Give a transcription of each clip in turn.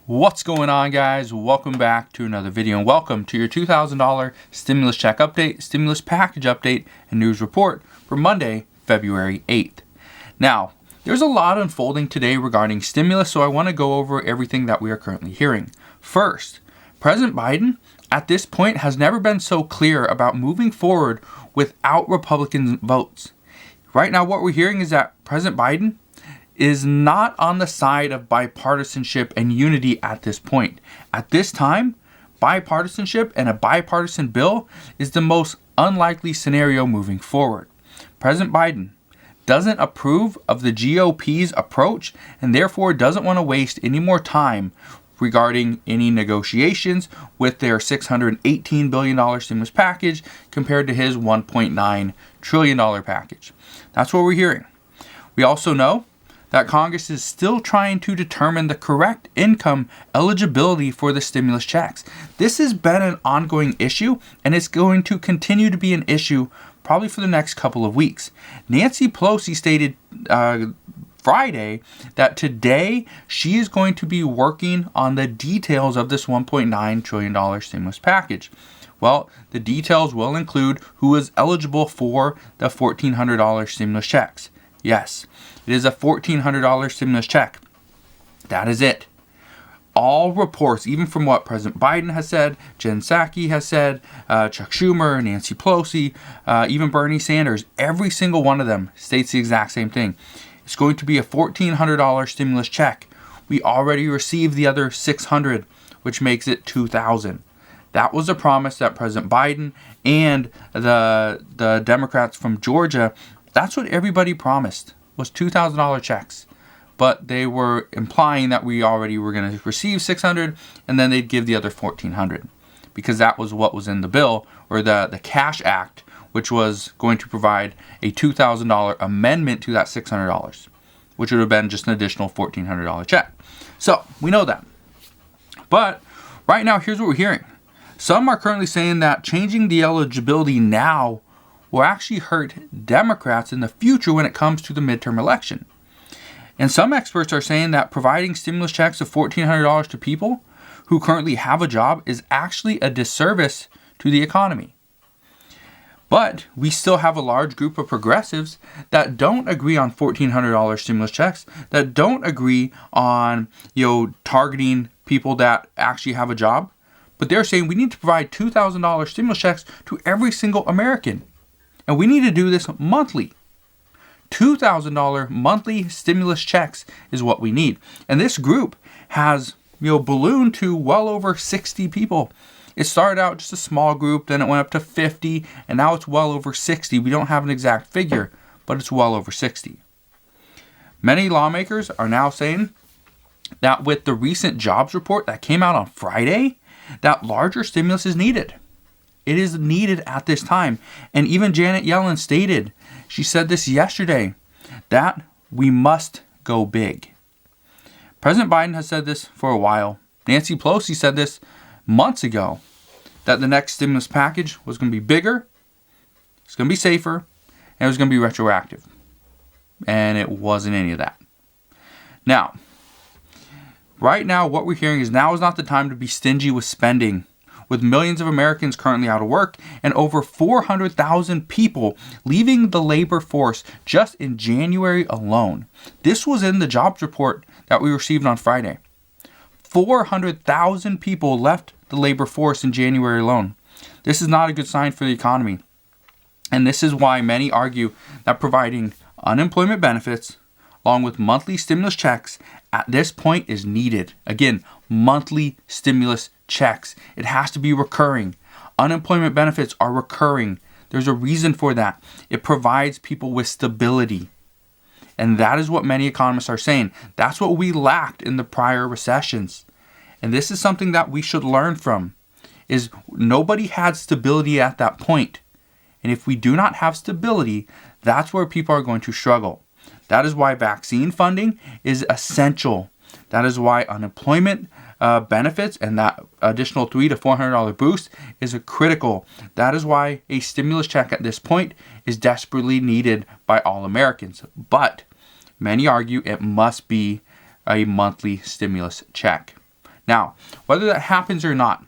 What's going on, guys? Welcome back to another video, and welcome to your $2,000 stimulus check update, stimulus package update, and news report for Monday, February 8th. Now, there's a lot unfolding today regarding stimulus, so I want to go over everything that we are currently hearing. First, President Biden at this point has never been so clear about moving forward without Republican votes. Right now, what we're hearing is that President Biden is not on the side of bipartisanship and unity at this point. At this time, bipartisanship and a bipartisan bill is the most unlikely scenario moving forward. President Biden doesn't approve of the GOP's approach and therefore doesn't want to waste any more time regarding any negotiations with their $618 billion stimulus package compared to his $1.9 trillion package. That's what we're hearing. We also know that Congress is still trying to determine the correct income eligibility for the stimulus checks. This has been an ongoing issue, and it's going to continue to be an issue probably for the next couple of weeks. Nancy Pelosi stated Friday that today she is going to be working on the details of this $1.9 trillion stimulus package. Well, the details will include who is eligible for the $1,400 stimulus checks. Yes, it is a $1,400 stimulus check. That is it. All reports, even from what President Biden has said, Jen Psaki has said, Chuck Schumer, Nancy Pelosi, even Bernie Sanders, every single one of them states the exact same thing. It's going to be a $1,400 stimulus check. We already received the other $600, which makes it $2,000. That was a promise that President Biden and the Democrats from Georgia, that's what everybody promised, was $2,000 checks. But they were implying that we already were going to receive $600 and then they'd give the other $1,400, because that was what was in the bill, or the Cash Act, which was going to provide a $2,000 amendment to that $600, which would have been just an additional $1,400 check. So we know that. But right now, here's what we're hearing. Some are currently saying that changing the eligibility now will actually hurt Democrats in the future when it comes to the midterm election. And some experts are saying that providing stimulus checks of $1,400 to people who currently have a job is actually a disservice to the economy. But we still have a large group of progressives that don't agree on $1,400 stimulus checks, that don't agree on, targeting people that actually have a job. But they're saying we need to provide $2,000 stimulus checks to every single American. And we need to do this monthly. $2,000 monthly stimulus checks is what we need. And this group has, ballooned to well over 60 people. It started out just a small group, then it went up to 50, and now it's well over 60. We don't have an exact figure, but it's well over 60. Many lawmakers are now saying that with the recent jobs report that came out on Friday, that larger stimulus is needed. It is needed at this time. And even Janet Yellen stated, she said this yesterday, that we must go big. President Biden has said this for a while. Nancy Pelosi said this months ago, that the next stimulus package was going to be bigger, it's going to be safer, and it was going to be retroactive. And it wasn't any of that. Now, right now, what we're hearing is now is not the time to be stingy with spending. With millions of Americans currently out of work and over 400,000 people leaving the labor force just in January alone. This was in the jobs report that we received on Friday. 400,000 people left the labor force in January alone. This is not a good sign for the economy. And this is why many argue that providing unemployment benefits along with monthly stimulus checks at this point is needed. Again, monthly stimulus checks. It has to be recurring. Unemployment benefits are recurring. There's a reason for that. It provides people with stability. And that is what many economists are saying. That's what we lacked in the prior recessions. And this is something that we should learn from, is nobody had stability at that point. And if we do not have stability, that's where people are going to struggle. That is why vaccine funding is essential. That is why unemployment benefits and that additional $300 to $400 boost is critical. That is why a stimulus check at this point is desperately needed by all Americans. But many argue it must be a monthly stimulus check. Now, whether that happens or not,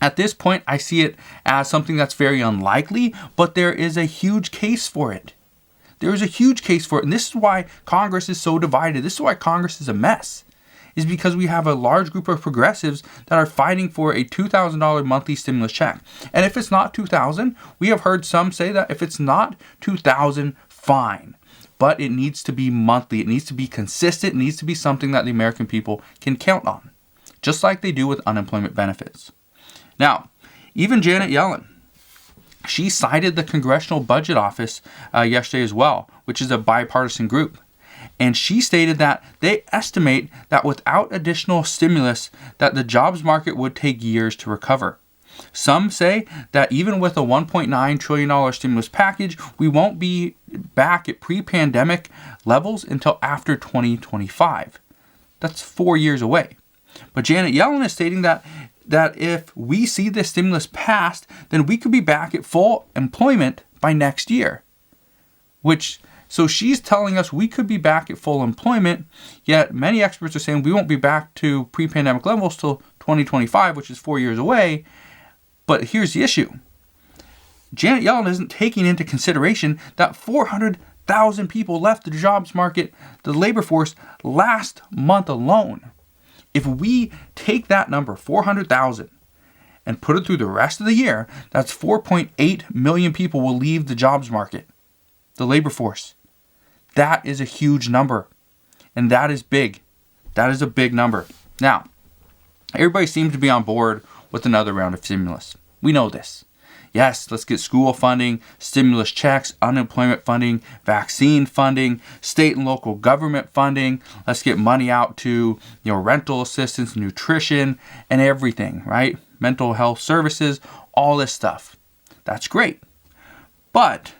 at this point, I see it as something that's very unlikely, but there is a huge case for it. There is a huge case for it, and this is why Congress is so divided. This is why Congress is a mess, is because we have a large group of progressives that are fighting for a $2,000 monthly stimulus check. And if it's not $2,000, we have heard some say that if it's not $2,000, fine. But it needs to be monthly. It needs to be consistent. It needs to be something that the American people can count on, just like they do with unemployment benefits. Now, even Janet Yellen, she cited the Congressional Budget Office yesterday as well, which is a bipartisan group. And she stated that they estimate that without additional stimulus, that the jobs market would take years to recover. Some say that even with a $1.9 trillion stimulus package, we won't be back at pre-pandemic levels until after 2025. That's 4 years away. But Janet Yellen is stating that if we see this stimulus passed, then we could be back at full employment by next year. So she's telling us we could be back at full employment, yet many experts are saying we won't be back to pre-pandemic levels till 2025, which is 4 years away. But here's the issue. Janet Yellen isn't taking into consideration that 400,000 people left the jobs market, the labor force, last month alone. If we take that number, 400,000, and put it through the rest of the year, that's 4.8 million people will leave the jobs market, the labor force. That is a huge number, and that is big. That is a big number. Now, everybody seems to be on board with another round of stimulus. We know this. Yes, let's get school funding, stimulus checks, unemployment funding, vaccine funding, state and local government funding. Let's get money out to, rental assistance, nutrition, and everything, right? Mental health services, all this stuff. That's great. But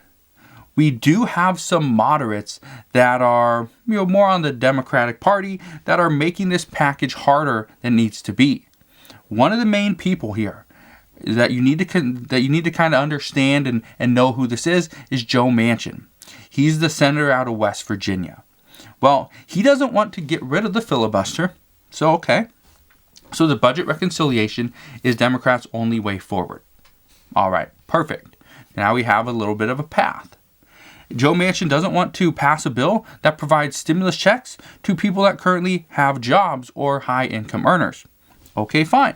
we do have some moderates that are, more on the Democratic Party that are making this package harder than it needs to be. One of the main people here that you need to kind of understand and know who this is Joe Manchin. He's the senator out of West Virginia. Well, he doesn't want to get rid of the filibuster. So the budget reconciliation is Democrats' only way forward. All right, perfect. Now we have a little bit of a path. Joe Manchin doesn't want to pass a bill that provides stimulus checks to people that currently have jobs or high income earners. Okay, fine.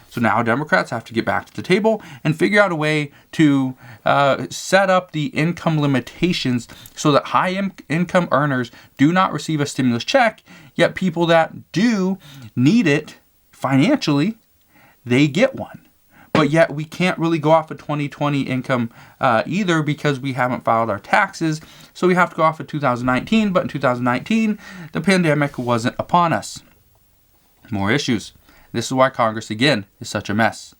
So now Democrats have to get back to the table and figure out a way to set up the income limitations so that high income earners do not receive a stimulus check, yet people that do need it financially, they get one. But yet we can't really go off of 2020 income either because we haven't filed our taxes. So we have to go off of 2019, but in 2019, the pandemic wasn't upon us. More issues. This is why Congress, again, is such a mess.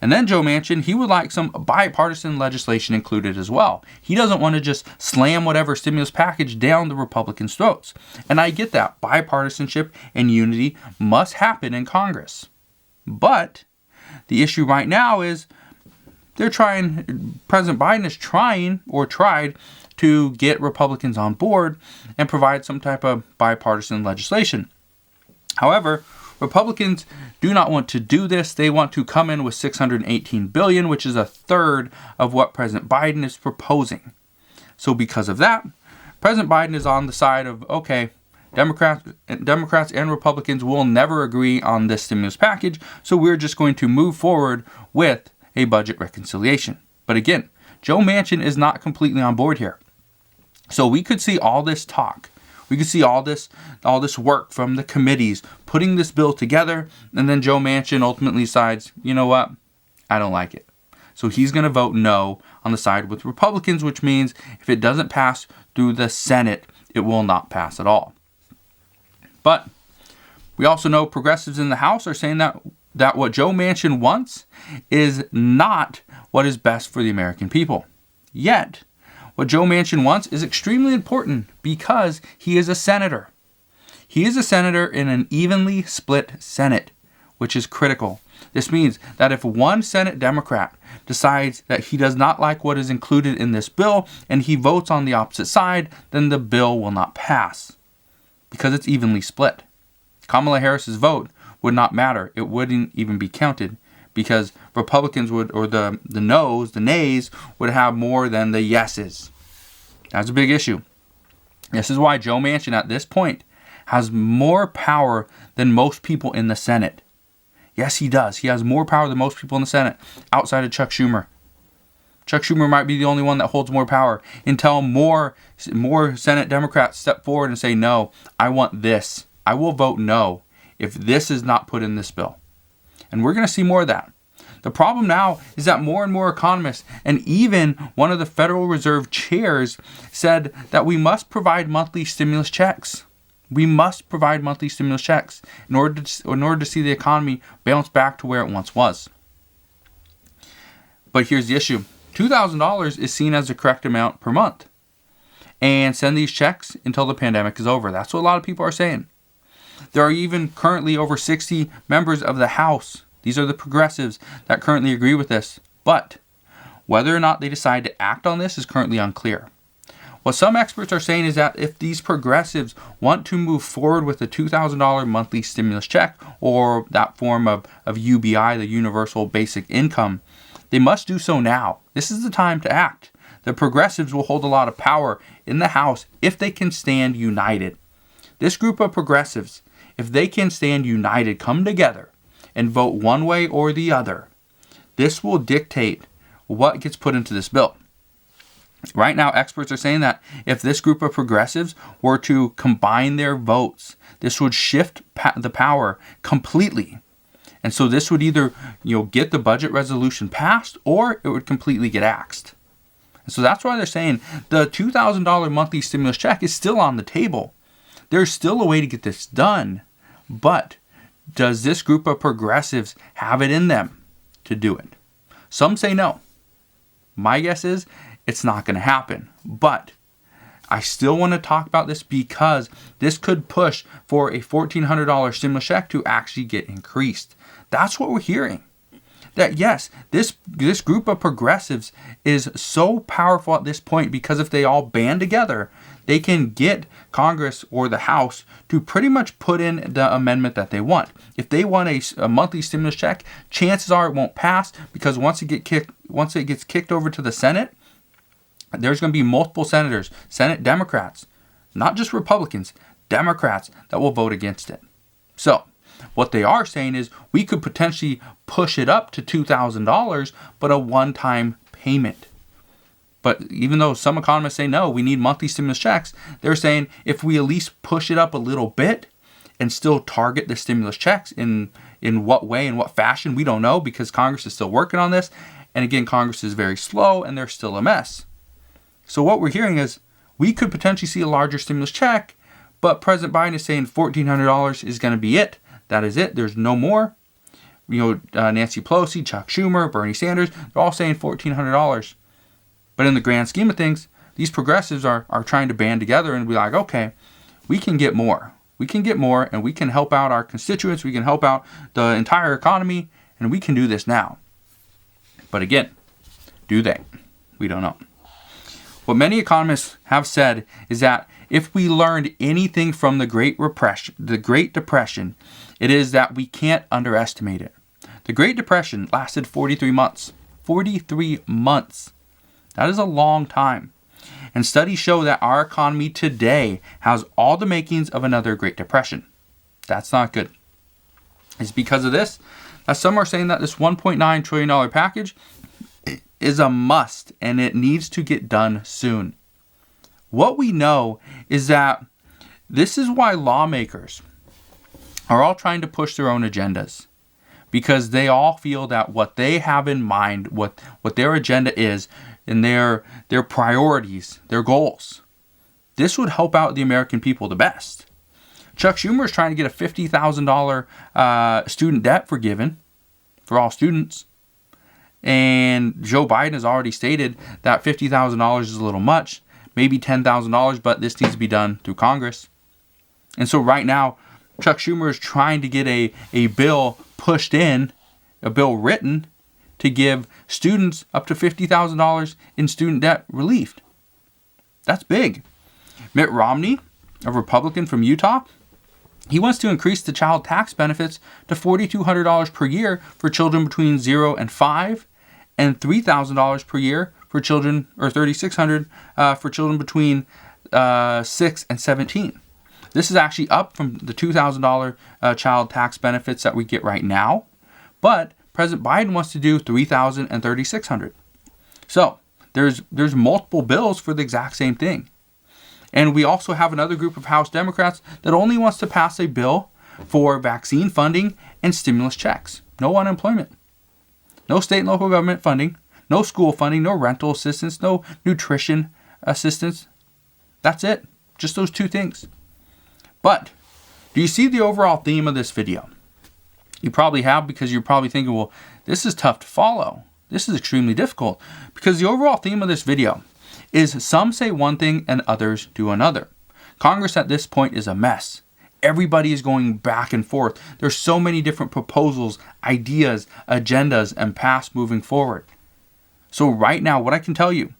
And then Joe Manchin, he would like some bipartisan legislation included as well. He doesn't want to just slam whatever stimulus package down the Republicans' throats. And I get that. Bipartisanship and unity must happen in Congress. But the issue right now is President Biden is tried to get Republicans on board and provide some type of bipartisan legislation. However, Republicans do not want to do this. They want to come in with $618 billion, which is a third of what President Biden is proposing. So because of that, President Biden is on the side of, okay, Democrats and Republicans will never agree on this stimulus package, so we're just going to move forward with a budget reconciliation. But again, Joe Manchin is not completely on board here. So we could see all this talk. We could see all this work from the committees putting this bill together, and then Joe Manchin ultimately decides, you know what, I don't like it. So he's going to vote no on the side with Republicans, which means if it doesn't pass through the Senate, it will not pass at all. But we also know progressives in the House are saying that what Joe Manchin wants is not what is best for the American people. Yet, what Joe Manchin wants is extremely important because he is a senator. He is a senator in an evenly split Senate, which is critical. This means that if one Senate Democrat decides that he does not like what is included in this bill and he votes on the opposite side, then the bill will not pass because it's evenly split. Kamala Harris's vote would not matter. It wouldn't even be counted because Republicans would, or the nays would have more than the yeses. That's a big issue. This is why Joe Manchin at this point has more power than most people in the Senate. Yes, he does. He has more power than most people in the Senate outside of Chuck Schumer. Chuck Schumer might be the only one that holds more power until more Senate Democrats step forward and say, no, I want this. I will vote no if this is not put in this bill. And we're going to see more of that. The problem now is that more and more economists, and even one of the Federal Reserve chairs, said that we must provide monthly stimulus checks. We must provide monthly stimulus checks in order to see the economy bounce back to where it once was. But here's the issue. $2,000 is seen as the correct amount per month. And send these checks until the pandemic is over. That's what a lot of people are saying. There are even currently over 60 members of the House. These are the progressives that currently agree with this. But whether or not they decide to act on this is currently unclear. What some experts are saying is that if these progressives want to move forward with the $2,000 monthly stimulus check, or that form of UBI, the Universal Basic Income, they must do so now. This is the time to act. The progressives will hold a lot of power in the House if they can stand united. This group of progressives, if they can stand united, come together, and vote one way or the other, this will dictate what gets put into this bill. Right now, experts are saying that if this group of progressives were to combine their votes, this would shift the power completely. And so this would either, get the budget resolution passed, or it would completely get axed. And so that's why they're saying the $2,000 monthly stimulus check is still on the table. There's still a way to get this done. But does this group of progressives have it in them to do it? Some say no. My guess is it's not going to happen. But I still want to talk about this because this could push for a $1,400 stimulus check to actually get increased. That's what we're hearing. That yes, this group of progressives is so powerful at this point because if they all band together, they can get Congress or the House to pretty much put in the amendment that they want. If they want a monthly stimulus check, chances are it won't pass because once it gets kicked over to the Senate, there's going to be multiple senators, Senate Democrats, not just Republicans, Democrats that will vote against it. So what they are saying is we could potentially push it up to $2,000, but a one-time payment. But even though some economists say no, we need monthly stimulus checks, they're saying if we at least push it up a little bit and still target the stimulus checks in what way, in what fashion, we don't know because Congress is still working on this. And again, Congress is very slow and they're still a mess. So what we're hearing is we could potentially see a larger stimulus check, but President Biden is saying $1,400 is going to be it. That is it. There's no more. Nancy Pelosi, Chuck Schumer, Bernie Sanders, they're all saying $1,400. But in the grand scheme of things, these progressives are trying to band together and be like, okay, we can get more. We can get more and we can help out our constituents. We can help out the entire economy and we can do this now. But again, do they? We don't know. What many economists have said is that if we learned anything from the Great Depression, it is that we can't underestimate it. The Great Depression lasted 43 months. 43 months. That is a long time. And studies show that our economy today has all the makings of another Great Depression. That's not good. It's because of this that some are saying that this $1.9 trillion package is a must and it needs to get done soon. What we know is that this is why lawmakers are all trying to push their own agendas, because they all feel that what they have in mind, what their agenda is, and their priorities, their goals, this would help out the American people the best. Chuck Schumer is trying to get a $50,000 student debt forgiven for all students. And Joe Biden has already stated that $50,000 is a little much, maybe $10,000, but this needs to be done through Congress. And so right now, Chuck Schumer is trying to get a bill pushed in, a bill written, to give students up to $50,000 in student debt relief. That's big. Mitt Romney, a Republican from Utah, He wants to increase the child tax benefits to $4,200 per year for children between 0 and 5, and $3,000 per year for children, or $3,600 for children between 6 and 17. This is actually up from the $2,000 child tax benefits that we get right now, but President Biden wants to do $3,000 and $3,600. So there's multiple bills for the exact same thing. And we also have another group of House Democrats that only wants to pass a bill for vaccine funding and stimulus checks. No unemployment, no state and local government funding, no school funding, no rental assistance, no nutrition assistance. That's it. Just those two things. But do you see the overall theme of this video? You probably have, because you're probably thinking, well, this is tough to follow. This is extremely difficult, because the overall theme of this video is some say one thing and others do another. Congress at this point is a mess. Everybody is going back and forth. There's so many different proposals, ideas, agendas, and paths moving forward. So right now, what I can tell you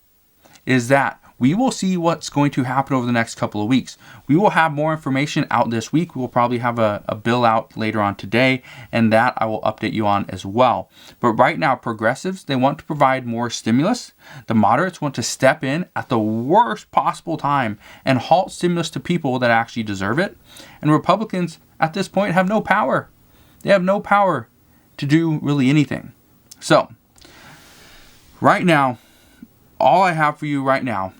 is that we will see what's going to happen over the next couple of weeks. We will have more information out this week. We will probably have a bill out later on today, and that I will update you on as well. But right now, progressives, they want to provide more stimulus. The moderates want to step in at the worst possible time and halt stimulus to people that actually deserve it. And Republicans at this point have no power. They have no power to do really anything. So right now, all I have for you right now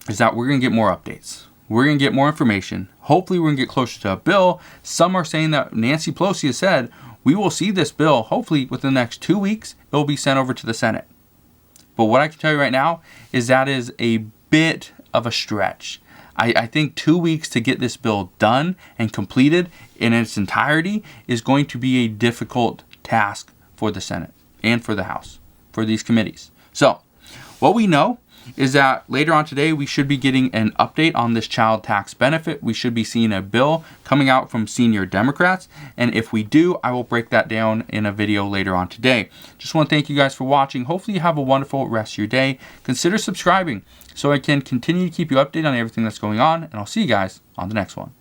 is that we're going to get more updates. We're going to get more information. Hopefully we're going to get closer to a bill. Some are saying that Nancy Pelosi has said we will see this bill hopefully within the next 2 weeks. It will be sent over to the Senate. But what I can tell you right now is that is a bit of a stretch. I think 2 weeks to get this bill done and completed in its entirety is going to be a difficult task for the Senate and for the House, for these committees. So what we know is that later on today, we should be getting an update on this child tax benefit. We should be seeing a bill coming out from senior Democrats. And if we do, I will break that down in a video later on today. Just want to thank you guys for watching. Hopefully you have a wonderful rest of your day. Consider subscribing so I can continue to keep you updated on everything that's going on. And I'll see you guys on the next one.